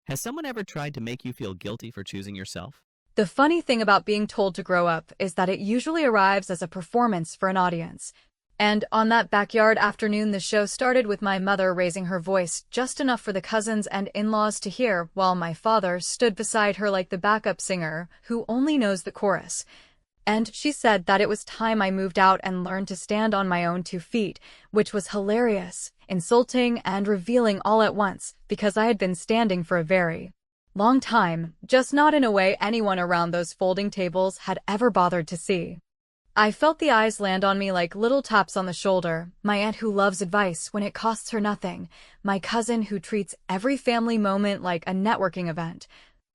Has someone ever tried to make you feel guilty for choosing yourself? The funny thing about being told to grow up is that it usually arrives as a performance for an audience. And on that backyard afternoon, the show started with my mother raising her voice just enough for the cousins and in-laws to hear, while my father stood beside her like the backup singer who only knows the chorus. And she said that it was time I moved out and learned to stand on my own 2 feet, which was hilarious, insulting, and revealing all at once, because I had been standing for a very long time, just not in a way anyone around those folding tables had ever bothered to see. I felt the eyes land on me like little taps on the shoulder, my aunt who loves advice when it costs her nothing, my cousin who treats every family moment like a networking event,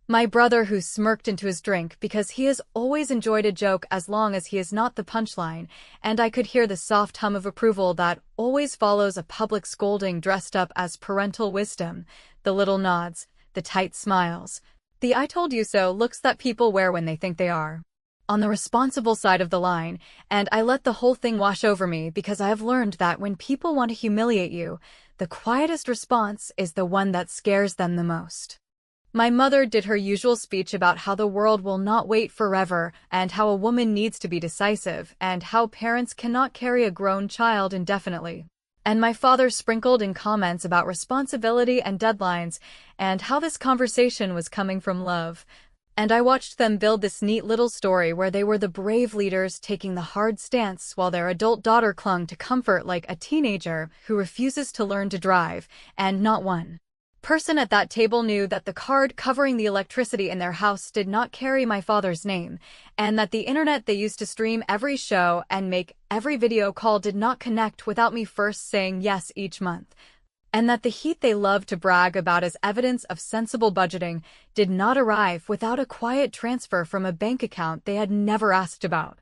my brother who smirked into his drink because he has always enjoyed a joke as long as he is not the punchline, and I could hear the soft hum of approval that always follows a public scolding dressed up as parental wisdom, the little nods, the tight smiles, the I told you so looks that people wear when they think they are on the responsible side of the line, and I let the whole thing wash over me because I have learned that when people want to humiliate you, the quietest response is the one that scares them the most. My mother did her usual speech about how the world will not wait forever and how a woman needs to be decisive and how parents cannot carry a grown child indefinitely. And my father sprinkled in comments about responsibility and deadlines and how this conversation was coming from love. And I watched them build this neat little story where they were the brave leaders taking the hard stance while their adult daughter clung to comfort like a teenager who refuses to learn to drive, and not one person at that table knew that the card covering the electricity in their house did not carry my father's name, and that the internet they used to stream every show and make every video call did not connect without me first saying yes each month, and that the heat they loved to brag about as evidence of sensible budgeting did not arrive without a quiet transfer from a bank account they had never asked about.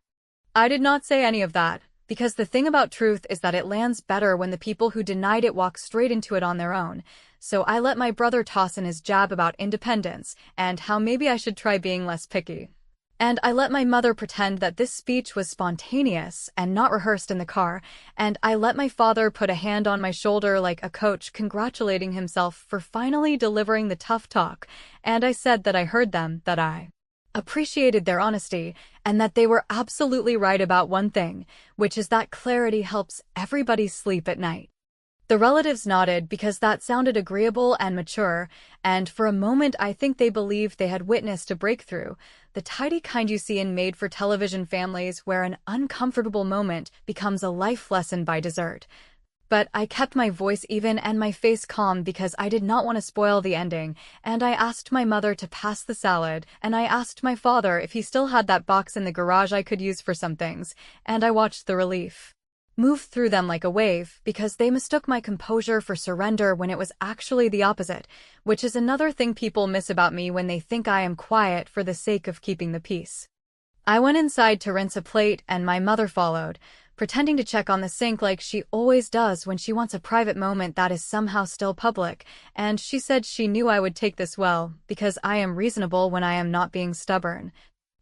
I did not say any of that, because the thing about truth is that it lands better when the people who denied it walk straight into it on their own. So I let my brother toss in his jab about independence and how maybe I should try being less picky. And I let my mother pretend that this speech was spontaneous and not rehearsed in the car, and I let my father put a hand on my shoulder like a coach congratulating himself for finally delivering the tough talk, and I said that I heard them, that I appreciated their honesty, and that they were absolutely right about one thing, which is that clarity helps everybody sleep at night. The relatives nodded because that sounded agreeable and mature, and for a moment I think they believed they had witnessed a breakthrough, the tidy kind you see in made-for-television families where an uncomfortable moment becomes a life lesson by dessert. But I kept my voice even and my face calm because I did not want to spoil the ending, and I asked my mother to pass the salad, and I asked my father if he still had that box in the garage I could use for some things, and I watched the relief move through them like a wave because they mistook my composure for surrender when it was actually the opposite, which is another thing people miss about me when they think I am quiet for the sake of keeping the peace. I went inside to rinse a plate and my mother followed, pretending to check on the sink like she always does when she wants a private moment that is somehow still public, and she said she knew I would take this well, because I am reasonable when I am not being stubborn.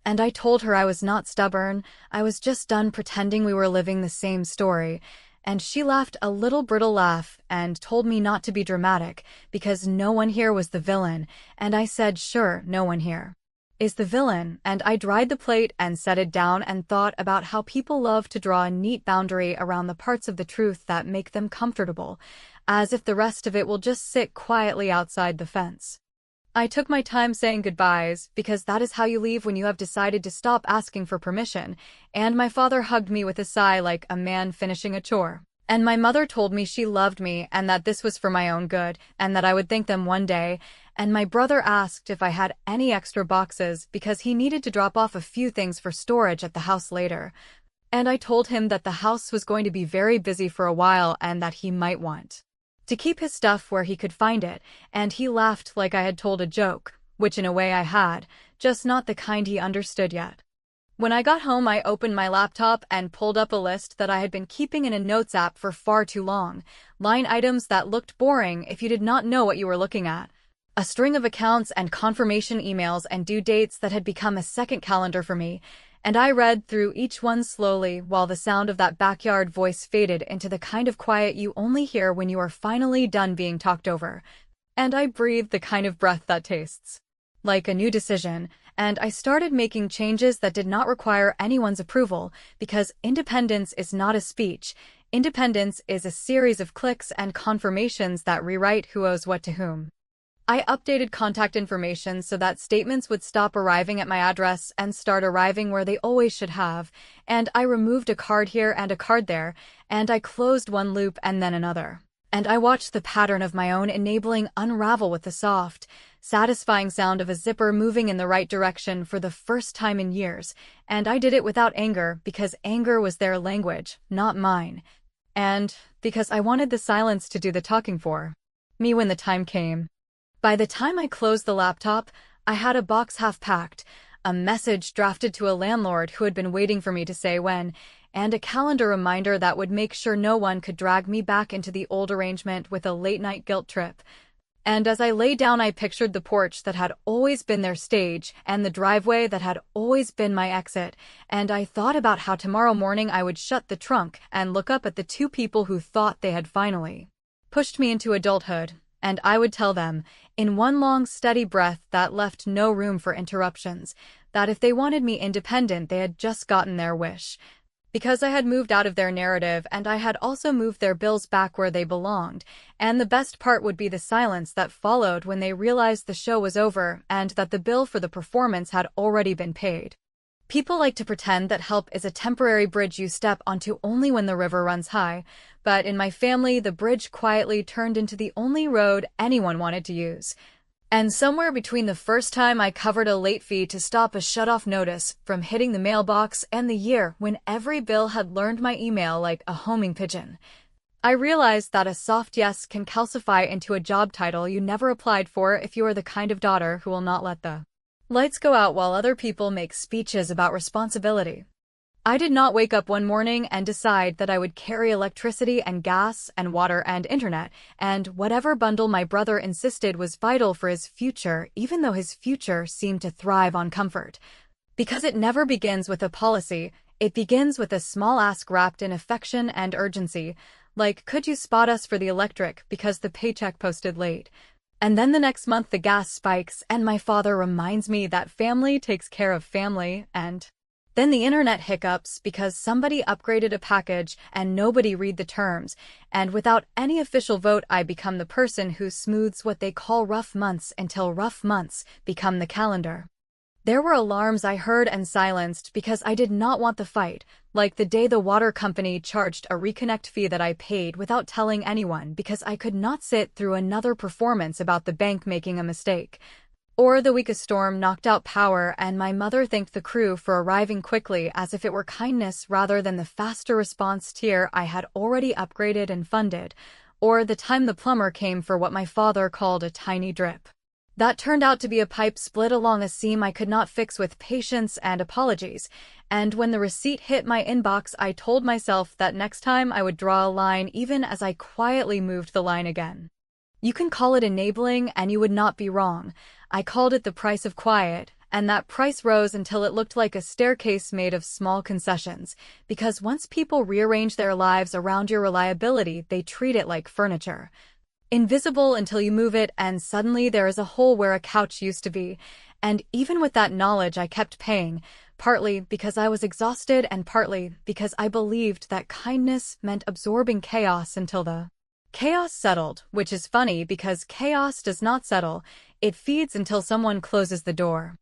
And I told her I was not stubborn, I was just done pretending we were living the same story, and she laughed a little brittle laugh and told me not to be dramatic, because no one here was the villain, and I said sure, no one here is the villain, and I dried the plate and set it down and thought about how people love to draw a neat boundary around the parts of the truth that make them comfortable, as if the rest of it will just sit quietly outside the fence. I took my time saying goodbyes, because that is how you leave when you have decided to stop asking for permission, and my father hugged me with a sigh like a man finishing a chore. And my mother told me she loved me and that this was for my own good, and that I would thank them one day, and my brother asked if I had any extra boxes because he needed to drop off a few things for storage at the house later. And I told him that the house was going to be very busy for a while and that he might want to keep his stuff where he could find it, and he laughed like I had told a joke, which in a way I had, just not the kind he understood yet. When I got home, I opened my laptop and pulled up a list that I had been keeping in a notes app for far too long, line items that looked boring if you did not know what you were looking at, a string of accounts and confirmation emails and due dates that had become a second calendar for me, and I read through each one slowly while the sound of that backyard voice faded into the kind of quiet you only hear when you are finally done being talked over. and I breathed the kind of breath that tastes like a new decision, and I started making changes that did not require anyone's approval, because independence is not a speech. Independence is a series of clicks and confirmations that rewrite who owes what to whom. I updated contact information so that statements would stop arriving at my address and start arriving where they always should have, and I removed a card here and a card there, and I closed one loop and then another. And I watched the pattern of my own enabling unravel with the soft, satisfying sound of a zipper moving in the right direction for the first time in years, and I did it without anger because anger was their language, not mine, and because I wanted the silence to do the talking for me when the time came. By the time I closed the laptop, I had a box half packed, a message drafted to a landlord who had been waiting for me to say when, and a calendar reminder that would make sure no one could drag me back into the old arrangement with a late-night guilt trip. And as I lay down, I pictured the porch that had always been their stage and the driveway that had always been my exit, and I thought about how tomorrow morning I would shut the trunk and look up at the two people who thought they had finally pushed me into adulthood, and I would tell them, in one long steady breath that left no room for interruptions, that if they wanted me independent, they had just gotten their wish. Because I had moved out of their narrative and I had also moved their bills back where they belonged, and the best part would be the silence that followed when they realized the show was over and that the bill for the performance had already been paid. People like to pretend that help is a temporary bridge you step onto only when the river runs high, but in my family, the bridge quietly turned into the only road anyone wanted to use. And somewhere between the first time I covered a late fee to stop a shut-off notice from hitting the mailbox and the year when every bill had learned my email like a homing pigeon, I realized that a soft yes can calcify into a job title you never applied for if you are the kind of daughter who will not let the lights go out while other people make speeches about responsibility. I did not wake up one morning and decide that I would carry electricity and gas and water and internet and whatever bundle my brother insisted was vital for his future, even though his future seemed to thrive on comfort. Because it never begins with a policy, it begins with a small ask wrapped in affection and urgency, like, could you spot us for the electric because the paycheck posted late? And then the next month the gas spikes and my father reminds me that family takes care of family, and then the internet hiccups because somebody upgraded a package and nobody read the terms, and without any official vote I become the person who smooths what they call rough months until rough months become the calendar. There were alarms I heard and silenced because I did not want the fight, like the day the water company charged a reconnect fee that I paid without telling anyone because I could not sit through another performance about the bank making a mistake. Or the week a storm knocked out power and my mother thanked the crew for arriving quickly as if it were kindness rather than the faster response tier I had already upgraded and funded. Or the time the plumber came for what my father called a tiny drip that turned out to be a pipe split along a seam I could not fix with patience and apologies, and when the receipt hit my inbox I told myself that next time I would draw a line even as I quietly moved the line again. You can call it enabling and you would not be wrong. I called it the price of quiet, and that price rose until it looked like a staircase made of small concessions, because once people rearrange their lives around your reliability, they treat it like furniture. Invisible until you move it, and suddenly there is a hole where a couch used to be. And even with that knowledge I kept paying, partly because I was exhausted and partly because I believed that kindness meant absorbing chaos until the chaos settled, which is funny because chaos does not settle, it feeds until someone closes the door.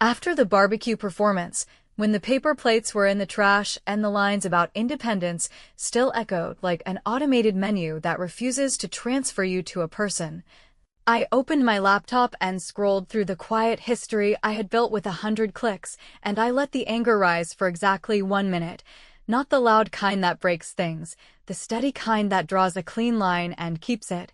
After the barbecue performance, when the paper plates were in the trash and the lines about independence still echoed like an automated menu that refuses to transfer you to a person, I opened my laptop and scrolled through the quiet history I had built with 100 clicks, and I let the anger rise for exactly 1 minute. Not the loud kind that breaks things, the steady kind that draws a clean line and keeps it.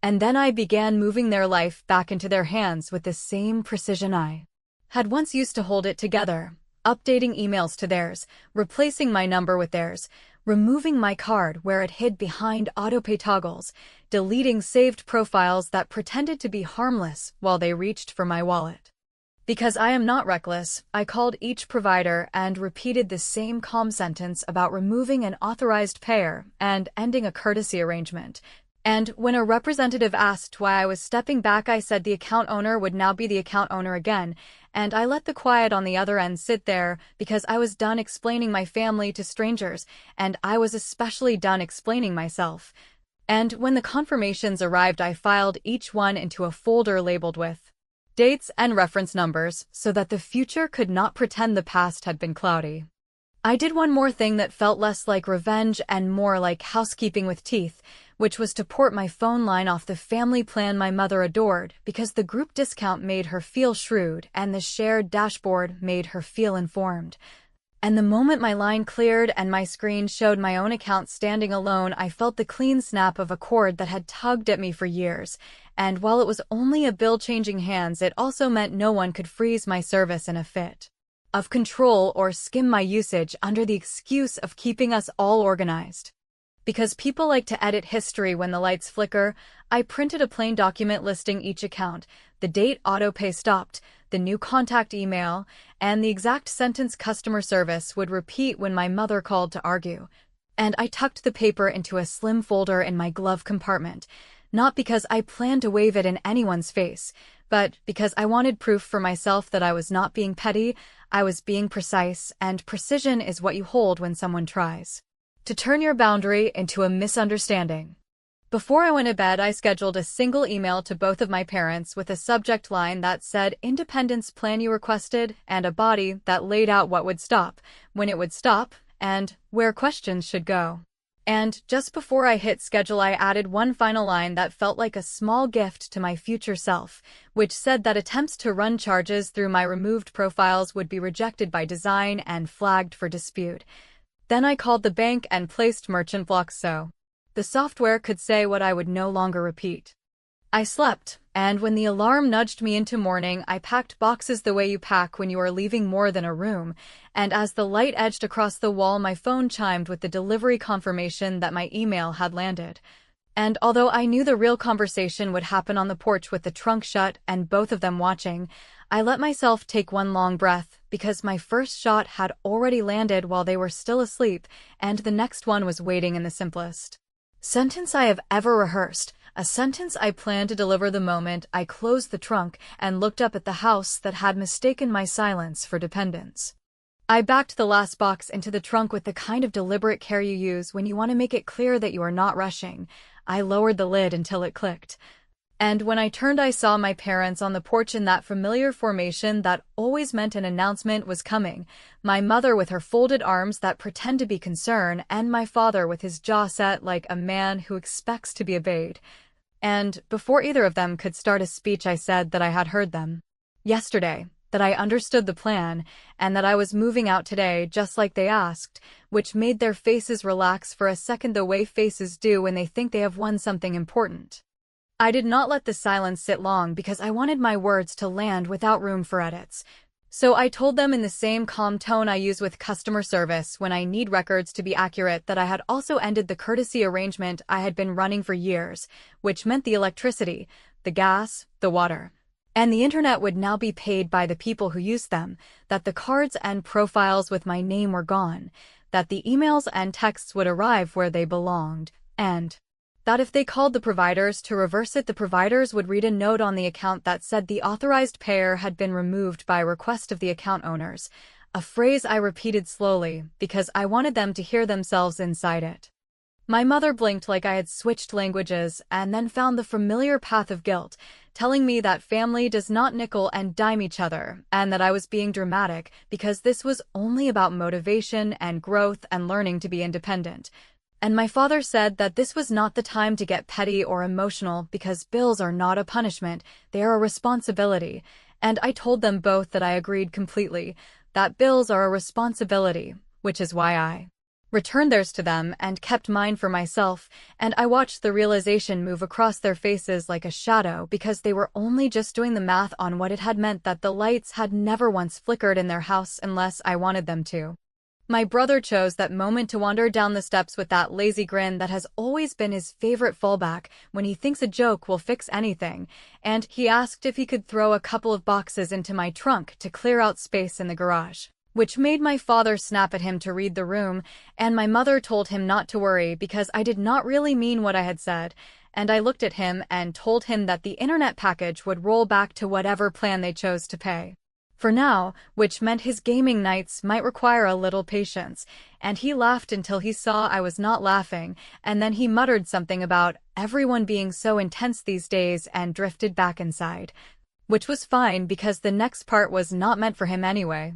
And then I began moving their life back into their hands with the same precision I had once used to hold it together. Updating emails to theirs, replacing my number with theirs, removing my card where it hid behind autopay toggles, deleting saved profiles that pretended to be harmless while they reached for my wallet. Because I am not reckless, I called each provider and repeated the same calm sentence about removing an authorized payer and ending a courtesy arrangement. And when a representative asked why I was stepping back, I said the account owner would now be the account owner again, and I let the quiet on the other end sit there because I was done explaining my family to strangers, and I was especially done explaining myself. And when the confirmations arrived, I filed each one into a folder labeled with dates and reference numbers so that the future could not pretend the past had been cloudy. I did one more thing that felt less like revenge and more like housekeeping with teeth, which was to port my phone line off the family plan my mother adored because the group discount made her feel shrewd and the shared dashboard made her feel informed. And the moment my line cleared and my screen showed my own account standing alone, I felt the clean snap of a cord that had tugged at me for years. And while it was only a bill changing hands, it also meant no one could freeze my service in a fit of control or skim my usage under the excuse of keeping us all organized. Because people like to edit history when the lights flicker, I printed a plain document listing each account, the date autopay stopped, the new contact email, and the exact sentence customer service would repeat when my mother called to argue. And I tucked the paper into a slim folder in my glove compartment, not because I planned to wave it in anyone's face, but because I wanted proof for myself that I was not being petty, I was being precise, and precision is what you hold when someone tries to turn your boundary into a misunderstanding. Before I went to bed, I scheduled a single email to both of my parents with a subject line that said independence plan you requested and a body that laid out what would stop, when it would stop, and where questions should go. And just before I hit schedule, I added one final line that felt like a small gift to my future self, which said that attempts to run charges through my removed profiles would be rejected by design and flagged for dispute. Then I called the bank and placed merchant blocks so the software could say what I would no longer repeat. I slept, and when the alarm nudged me into morning, I packed boxes the way you pack when you are leaving more than a room, and as the light edged across the wall, my phone chimed with the delivery confirmation that my email had landed. And although I knew the real conversation would happen on the porch with the trunk shut and both of them watching, I let myself take one long breath because my first shot had already landed while they were still asleep, and the next one was waiting in the simplest sentence I have ever rehearsed, a sentence I planned to deliver the moment I closed the trunk and looked up at the house that had mistaken my silence for dependence. I backed the last box into the trunk with the kind of deliberate care you use when you want to make it clear that you are not rushing. I lowered the lid until it clicked. And when I turned, I saw my parents on the porch in that familiar formation that always meant an announcement was coming, my mother with her folded arms that pretend to be concerned, and my father with his jaw set like a man who expects to be obeyed. And before either of them could start a speech, I said that I had heard them yesterday, that I understood the plan, and that I was moving out today just like they asked, which made their faces relax for a second the way faces do when they think they have won something important. I did not let the silence sit long because I wanted my words to land without room for edits. So I told them in the same calm tone I use with customer service when I need records to be accurate that I had also ended the courtesy arrangement I had been running for years, which meant the electricity, the gas, the water, and the internet would now be paid by the people who used them, that the cards and profiles with my name were gone, that the emails and texts would arrive where they belonged, and that if they called the providers to reverse it, the providers would read a note on the account that said the authorized payer had been removed by request of the account owners, a phrase I repeated slowly because I wanted them to hear themselves inside it. My mother blinked like I had switched languages and then found the familiar path of guilt, telling me that family does not nickel and dime each other, and that I was being dramatic because this was only about motivation and growth and learning to be independent. And my father said that this was not the time to get petty or emotional because bills are not a punishment, they are a responsibility. And I told them both that I agreed completely, that bills are a responsibility, which is why I returned theirs to them and kept mine for myself, and I watched the realization move across their faces like a shadow because they were only just doing the math on what it had meant that the lights had never once flickered in their house unless I wanted them to. My brother chose that moment to wander down the steps with that lazy grin that has always been his favorite fallback when he thinks a joke will fix anything, and he asked if he could throw a couple of boxes into my trunk to clear out space in the garage, which made my father snap at him to read the room, and my mother told him not to worry because I did not really mean what I had said, and I looked at him and told him that the internet package would roll back to whatever plan they chose to pay. For now, which meant his gaming nights might require a little patience, and he laughed until he saw I was not laughing, and then he muttered something about everyone being so intense these days and drifted back inside. Which was fine because the next part was not meant for him anyway.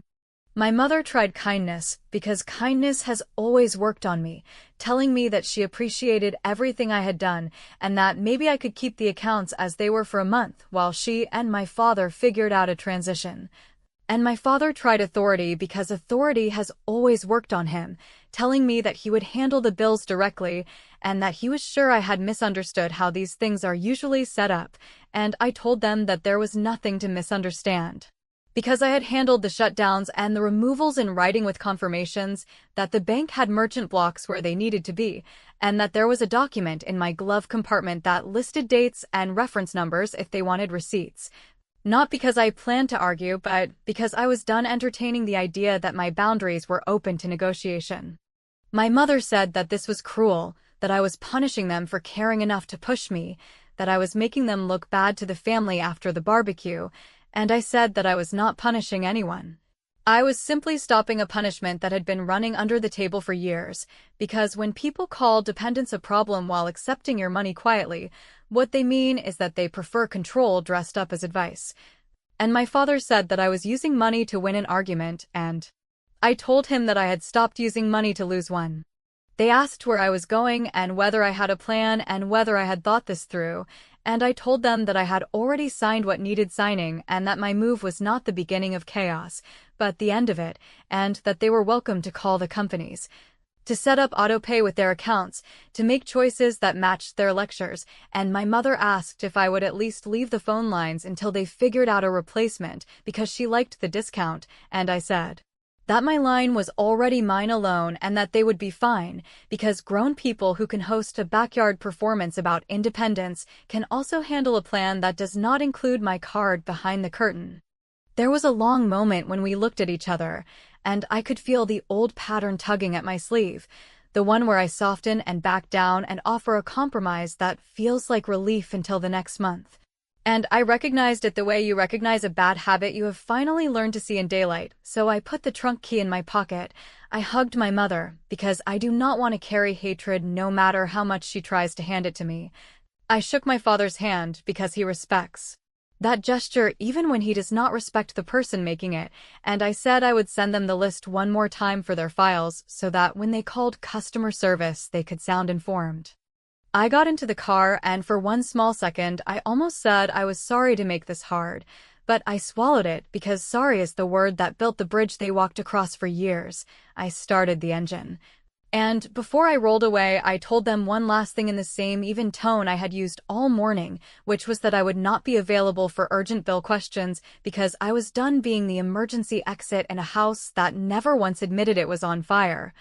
My mother tried kindness because kindness has always worked on me, telling me that she appreciated everything I had done and that maybe I could keep the accounts as they were for a month while she and my father figured out a transition. And my father tried authority because authority has always worked on him, telling me that he would handle the bills directly and that he was sure I had misunderstood how these things are usually set up, and I told them that there was nothing to misunderstand. Because I had handled the shutdowns and the removals in writing with confirmations, that the bank had merchant blocks where they needed to be, and that there was a document in my glove compartment that listed dates and reference numbers if they wanted receipts. Not because I planned to argue, but because I was done entertaining the idea that my boundaries were open to negotiation. My mother said that this was cruel, that I was punishing them for caring enough to push me, that I was making them look bad to the family after the barbecue, and I said that I was not punishing anyone. I was simply stopping a punishment that had been running under the table for years, because when people call dependence a problem while accepting your money quietly, what they mean is that they prefer control dressed up as advice. And my father said that I was using money to win an argument, and I told him that I had stopped using money to lose one. They asked where I was going and whether I had a plan and whether I had thought this through, and I told them that I had already signed what needed signing and that my move was not the beginning of chaos, but the end of it, and that they were welcome to call the companies, to set up autopay with their accounts, to make choices that matched their lectures, and my mother asked if I would at least leave the phone lines until they figured out a replacement because she liked the discount, and I said that my line was already mine alone and that they would be fine, because grown people who can host a backyard performance about independence can also handle a plan that does not include my card behind the curtain. There was a long moment when we looked at each other, and I could feel the old pattern tugging at my sleeve, the one where I soften and back down and offer a compromise that feels like relief until the next month. And I recognized it the way you recognize a bad habit you have finally learned to see in daylight, so I put the trunk key in my pocket. I hugged my mother, because I do not want to carry hatred no matter how much she tries to hand it to me. I shook my father's hand because he respects that gesture even when he does not respect the person making it, and I said I would send them the list one more time for their files so that when they called customer service they could sound informed. I got into the car and for one small second I almost said I was sorry to make this hard, but I swallowed it because sorry is the word that built the bridge they walked across for years. I started the engine. And before I rolled away, I told them one last thing in the same even tone I had used all morning, which was that I would not be available for urgent bill questions because I was done being the emergency exit in a house that never once admitted it was on fire.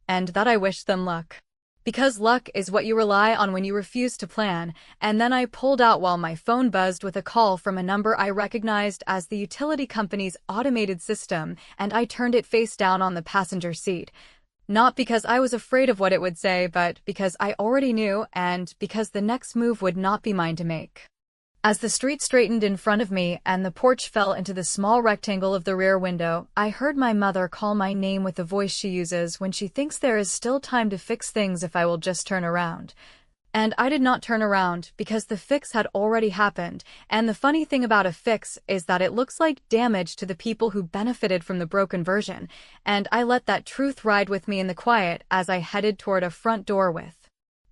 And that I wished them luck. Because luck is what you rely on when you refuse to plan, and then I pulled out while my phone buzzed with a call from a number I recognized as the utility company's automated system, and I turned it face down on the passenger seat. Not because I was afraid of what it would say, but because I already knew, and because the next move would not be mine to make. As the street straightened in front of me and the porch fell into the small rectangle of the rear window, I heard my mother call my name with the voice she uses when she thinks there is still time to fix things if I will just turn around. And I did not turn around because the fix had already happened, and the funny thing about a fix is that it looks like damage to the people who benefited from the broken version, and I let that truth ride with me in the quiet as I headed toward a front door with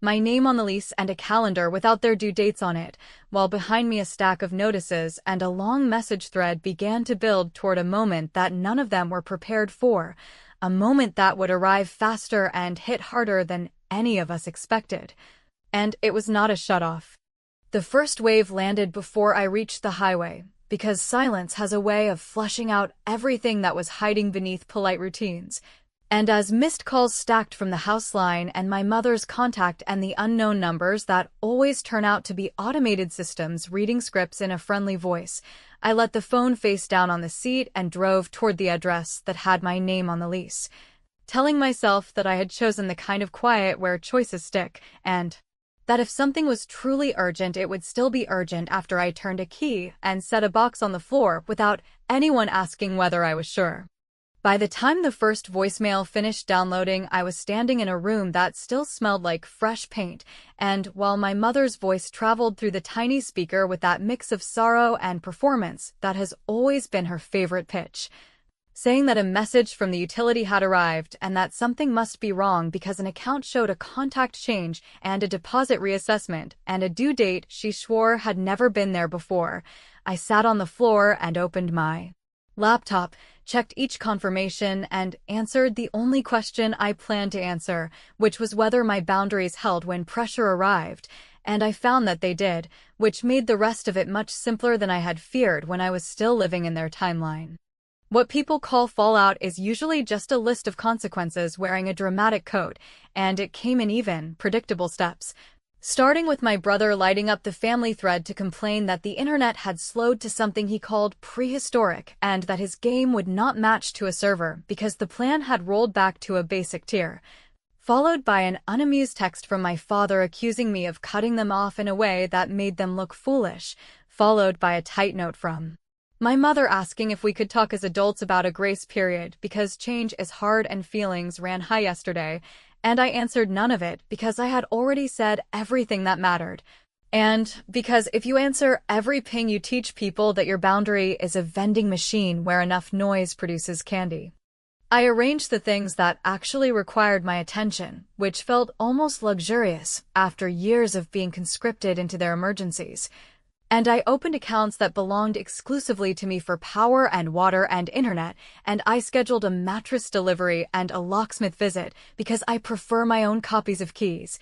my name on the lease and a calendar without their due dates on it, while behind me a stack of notices and a long message thread began to build toward a moment that none of them were prepared for, a moment that would arrive faster and hit harder than any of us expected. And it was not a shutoff. The first wave landed before I reached the highway, because silence has a way of flushing out everything that was hiding beneath polite routines. And as missed calls stacked from the house line and my mother's contact and the unknown numbers that always turn out to be automated systems reading scripts in a friendly voice, I let the phone face down on the seat and drove toward the address that had my name on the lease, telling myself that I had chosen the kind of quiet where choices stick, and That if something was truly urgent, it would still be urgent after I turned a key and set a box on the floor without anyone asking whether I was sure. By the time the first voicemail finished downloading, I was standing in a room that still smelled like fresh paint, and while my mother's voice traveled through the tiny speaker with that mix of sorrow and performance that has always been her favorite pitch, saying that a message from the utility had arrived and that something must be wrong because an account showed a contact change and a deposit reassessment and a due date she swore had never been there before. I sat on the floor and opened my laptop, checked each confirmation, and answered the only question I planned to answer, which was whether my boundaries held when pressure arrived, and I found that they did, which made the rest of it much simpler than I had feared when I was still living in their timeline. What people call fallout is usually just a list of consequences wearing a dramatic coat, and it came in even, predictable steps. Starting with my brother lighting up the family thread to complain that the internet had slowed to something he called prehistoric and that his game would not match to a server because the plan had rolled back to a basic tier, followed by an unamused text from my father accusing me of cutting them off in a way that made them look foolish, followed by a tight note from my mother asking if we could talk as adults about a grace period because change is hard and feelings ran high yesterday, and I answered none of it because I had already said everything that mattered. And because if you answer every ping, you teach people that your boundary is a vending machine where enough noise produces candy. I arranged the things that actually required my attention, which felt almost luxurious after years of being conscripted into their emergencies. And I opened accounts that belonged exclusively to me for power and water and internet, and I scheduled a mattress delivery and a locksmith visit because I prefer my own copies of keys.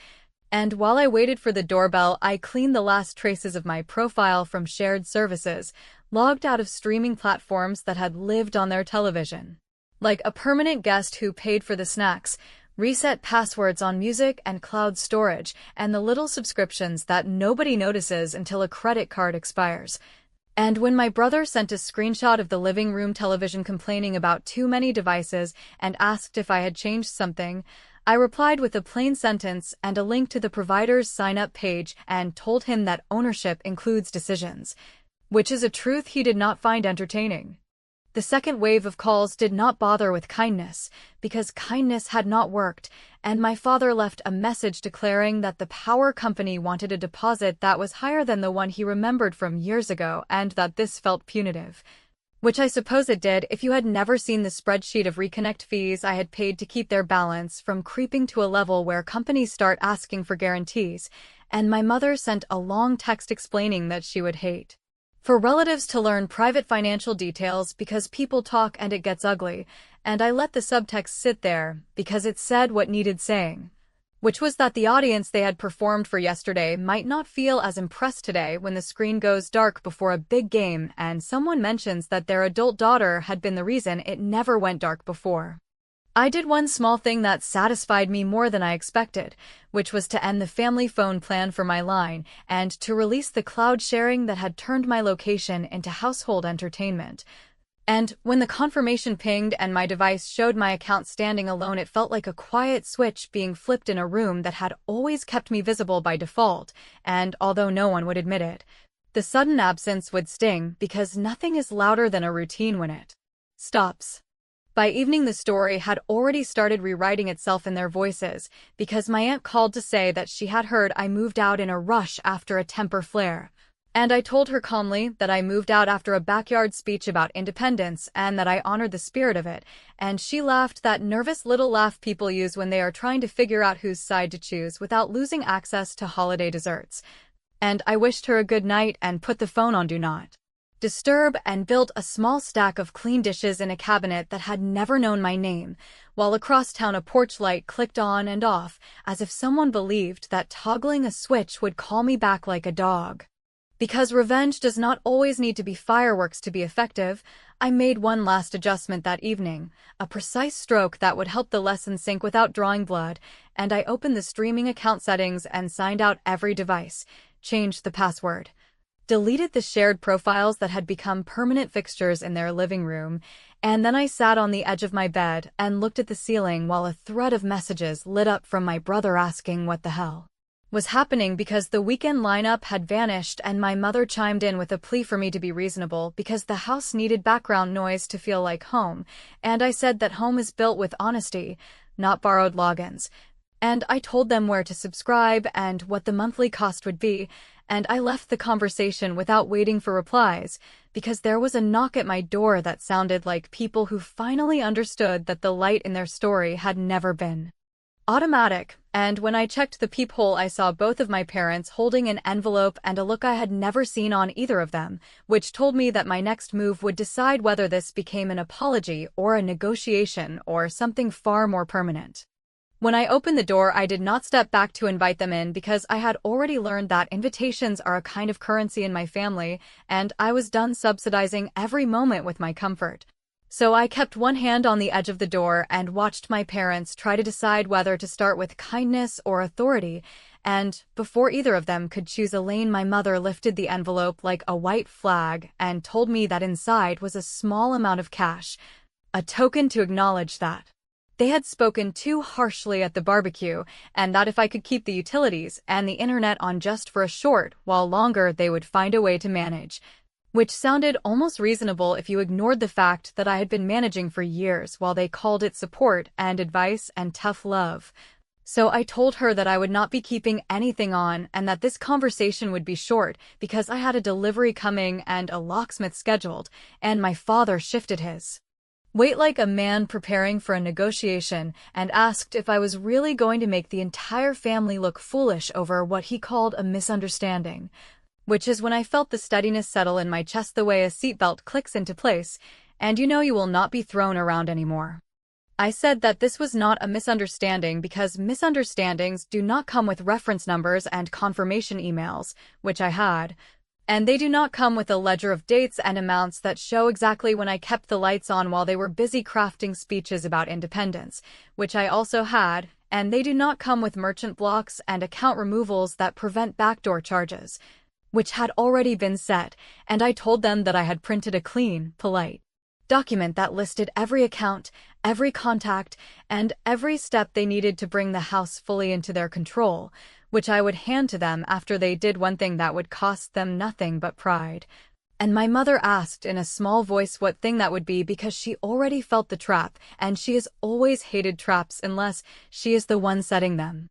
And while I waited for the doorbell, I cleaned the last traces of my profile from shared services, logged out of streaming platforms that had lived on their television, like a permanent guest who paid for the snacks, reset passwords on music and cloud storage, and the little subscriptions that nobody notices until a credit card expires. And when my brother sent a screenshot of the living room television complaining about too many devices and asked if I had changed something, I replied with a plain sentence and a link to the provider's sign-up page and told him that ownership includes decisions, which is a truth he did not find entertaining. The second wave of calls did not bother with kindness, because kindness had not worked, and my father left a message declaring that the power company wanted a deposit that was higher than the one he remembered from years ago and that this felt punitive. Which I suppose it did if you had never seen the spreadsheet of reconnect fees I had paid to keep their balance from creeping to a level where companies start asking for guarantees, and my mother sent a long text explaining that she would hate for relatives to learn private financial details because people talk and it gets ugly, and I let the subtext sit there because it said what needed saying, which was that the audience they had performed for yesterday might not feel as impressed today when the screen goes dark before a big game and someone mentions that their adult daughter had been the reason it never went dark before. I did one small thing that satisfied me more than I expected, which was to end the family phone plan for my line and to release the cloud sharing that had turned my location into household entertainment. And when the confirmation pinged and my device showed my account standing alone, it felt like a quiet switch being flipped in a room that had always kept me visible by default, and although no one would admit it, the sudden absence would sting because nothing is louder than a routine when it stops. By evening, the story had already started rewriting itself in their voices because my aunt called to say that she had heard I moved out in a rush after a temper flare. And I told her calmly that I moved out after a backyard speech about independence and that I honored the spirit of it, and she laughed, that nervous little laugh people use when they are trying to figure out whose side to choose without losing access to holiday desserts. And I wished her a good night and put the phone on Do Not Disturb and built a small stack of clean dishes in a cabinet that had never known my name, while across town a porch light clicked on and off, as if someone believed that toggling a switch would call me back like a dog. Because revenge does not always need to be fireworks to be effective, I made one last adjustment that evening, a precise stroke that would help the lesson sink without drawing blood, and I opened the streaming account settings and signed out every device, changed the password, deleted the shared profiles that had become permanent fixtures in their living room, and then I sat on the edge of my bed and looked at the ceiling while a thread of messages lit up from my brother asking what the hell was happening because the weekend lineup had vanished and my mother chimed in with a plea for me to be reasonable because the house needed background noise to feel like home, and I said that home is built with honesty, not borrowed logins. And I told them where to subscribe and what the monthly cost would be, and I left the conversation without waiting for replies, because there was a knock at my door that sounded like people who finally understood that the light in their story had never been automatic, and when I checked the peephole I saw both of my parents holding an envelope and a look I had never seen on either of them, which told me that my next move would decide whether this became an apology or a negotiation or something far more permanent. When I opened the door, I did not step back to invite them in because I had already learned that invitations are a kind of currency in my family, and I was done subsidizing every moment with my comfort. So I kept one hand on the edge of the door and watched my parents try to decide whether to start with kindness or authority, and before either of them could choose a lane, my mother lifted the envelope like a white flag and told me that inside was a small amount of cash, a token to acknowledge that they had spoken too harshly at the barbecue, and that if I could keep the utilities and the internet on just for a short while longer, they would find a way to manage. Which sounded almost reasonable if you ignored the fact that I had been managing for years while they called it support and advice and tough love. So I told her that I would not be keeping anything on and that this conversation would be short because I had a delivery coming and a locksmith scheduled, and my father shifted his weight like a man preparing for a negotiation and asked if I was really going to make the entire family look foolish over what he called a misunderstanding. Which is when I felt the steadiness settle in my chest the way a seatbelt clicks into place, and you know you will not be thrown around anymore. I said that this was not a misunderstanding because misunderstandings do not come with reference numbers and confirmation emails, which I had, and they do not come with a ledger of dates and amounts that show exactly when I kept the lights on while they were busy crafting speeches about independence, which I also had, and they do not come with merchant blocks and account removals that prevent backdoor charges, which had already been set, and I told them that I had printed a clean, polite document that listed every account, every contact, and every step they needed to bring the house fully into their control, which I would hand to them after they did one thing that would cost them nothing but pride. And my mother asked in a small voice what thing that would be because she already felt the trap, and she has always hated traps unless she is the one setting them.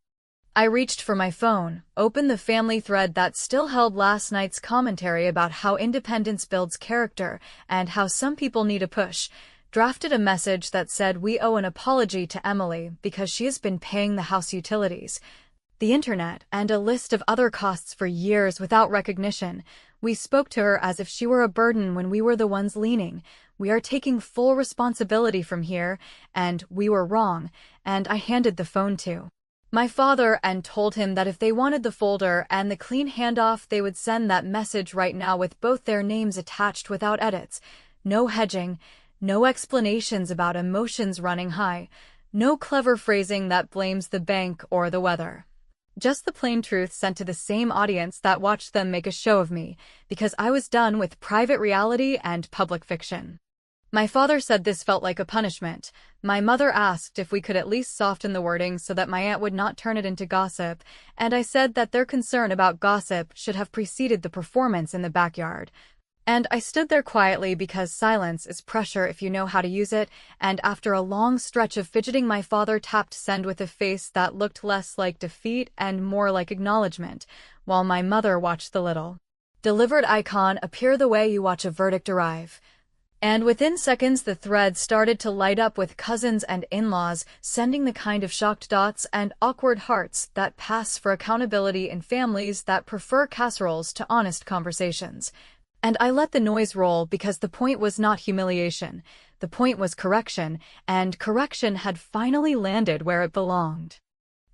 I reached for my phone, opened the family thread that still held last night's commentary about how independence builds character and how some people need a push, drafted a message that said we owe an apology to Emily because she has been paying the house utilities, the internet, and a list of other costs for years without recognition. We spoke to her as if she were a burden when we were the ones leaning. We are taking full responsibility from here, and we were wrong, and I handed the phone to my father and told him that if they wanted the folder and the clean handoff, they would send that message right now with both their names attached without edits. No hedging, no explanations about emotions running high, no clever phrasing that blames the bank or the weather. Just the plain truth sent to the same audience that watched them make a show of me, because I was done with private reality and public fiction. My father said this felt like a punishment. My mother asked if we could at least soften the wording so that my aunt would not turn it into gossip, and I said that their concern about gossip should have preceded the performance in the backyard. And I stood there quietly because silence is pressure if you know how to use it, and after a long stretch of fidgeting, my father tapped send with a face that looked less like defeat and more like acknowledgement, while my mother watched the little delivered icon appear the way you watch a verdict arrive. And within seconds the thread started to light up with cousins and in-laws sending the kind of shocked dots and awkward hearts that pass for accountability in families that prefer casseroles to honest conversations. And I let the noise roll because the point was not humiliation. The point was correction, and correction had finally landed where it belonged.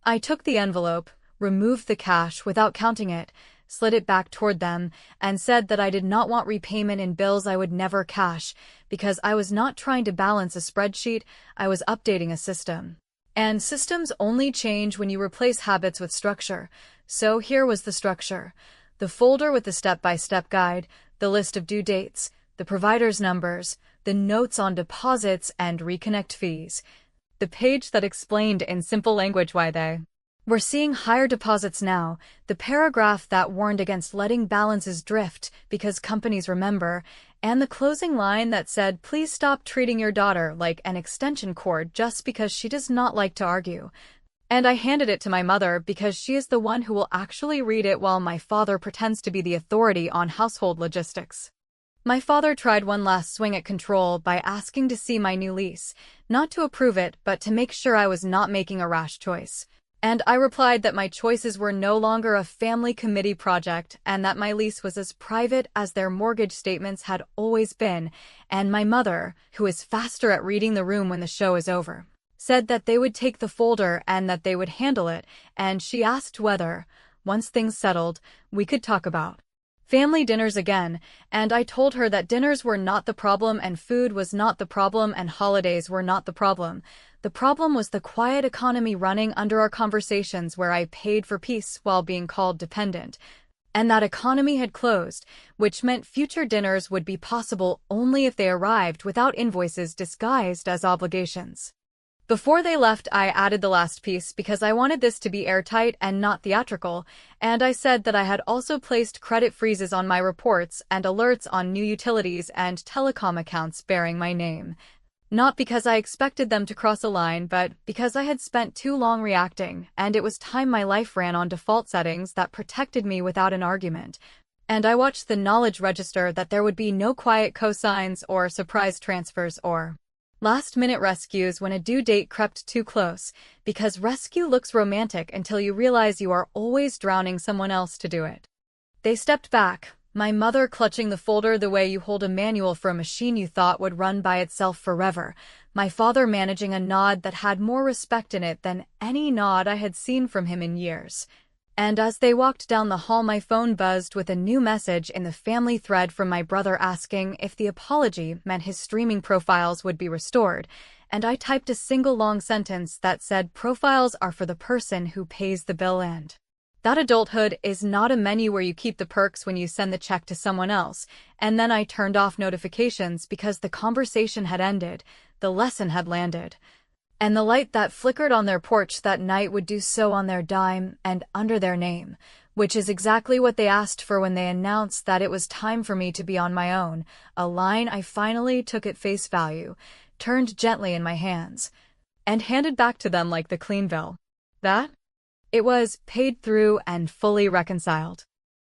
I took the envelope, removed the cash without counting it, slid it back toward them, and said that I did not want repayment in bills I would never cash, because I was not trying to balance a spreadsheet, I was updating a system. And systems only change when you replace habits with structure. So here was the structure. The folder with the step-by-step guide, the list of due dates, the provider's numbers, the notes on deposits and reconnect fees. The page that explained in simple language why they We're seeing higher deposits now, the paragraph that warned against letting balances drift because companies remember, and the closing line that said, please stop treating your daughter like an extension cord just because she does not like to argue. And I handed it to my mother because she is the one who will actually read it while my father pretends to be the authority on household logistics. My father tried one last swing at control by asking to see my new lease, not to approve it but to make sure I was not making a rash choice. And I replied that my choices were no longer a family committee project and that my lease was as private as their mortgage statements had always been, and my mother, who is faster at reading the room when the show is over, said that they would take the folder and that they would handle it, and she asked whether, once things settled, we could talk about family dinners again, and I told her that dinners were not the problem and food was not the problem and holidays were not the problem. The problem was the quiet economy running under our conversations where I paid for peace while being called dependent. And that economy had closed, which meant future dinners would be possible only if they arrived without invoices disguised as obligations. Before they left, I added the last piece because I wanted this to be airtight and not theatrical, and I said that I had also placed credit freezes on my reports and alerts on new utilities and telecom accounts bearing my name. Not because I expected them to cross a line, but because I had spent too long reacting, and it was time my life ran on default settings that protected me without an argument. And I watched the knowledge register that there would be no quiet cosigns or surprise transfers or last-minute rescues when a due date crept too close, because rescue looks romantic until you realize you are always drowning someone else to do it. They stepped back, my mother clutching the folder the way you hold a manual for a machine you thought would run by itself forever, my father managing a nod that had more respect in it than any nod I had seen from him in years. And as they walked down the hall, my phone buzzed with a new message in the family thread from my brother asking if the apology meant his streaming profiles would be restored, and I typed a single long sentence that said profiles are for the person who pays the bill and that adulthood is not a menu where you keep the perks when you send the check to someone else, and then I turned off notifications because the conversation had ended, the lesson had landed. And the light that flickered on their porch that night would do so on their dime and under their name, which is exactly what they asked for when they announced that it was time for me to be on my own, a line I finally took at face value, turned gently in my hands, and handed back to them like the clean bill. That? It was paid through and fully reconciled.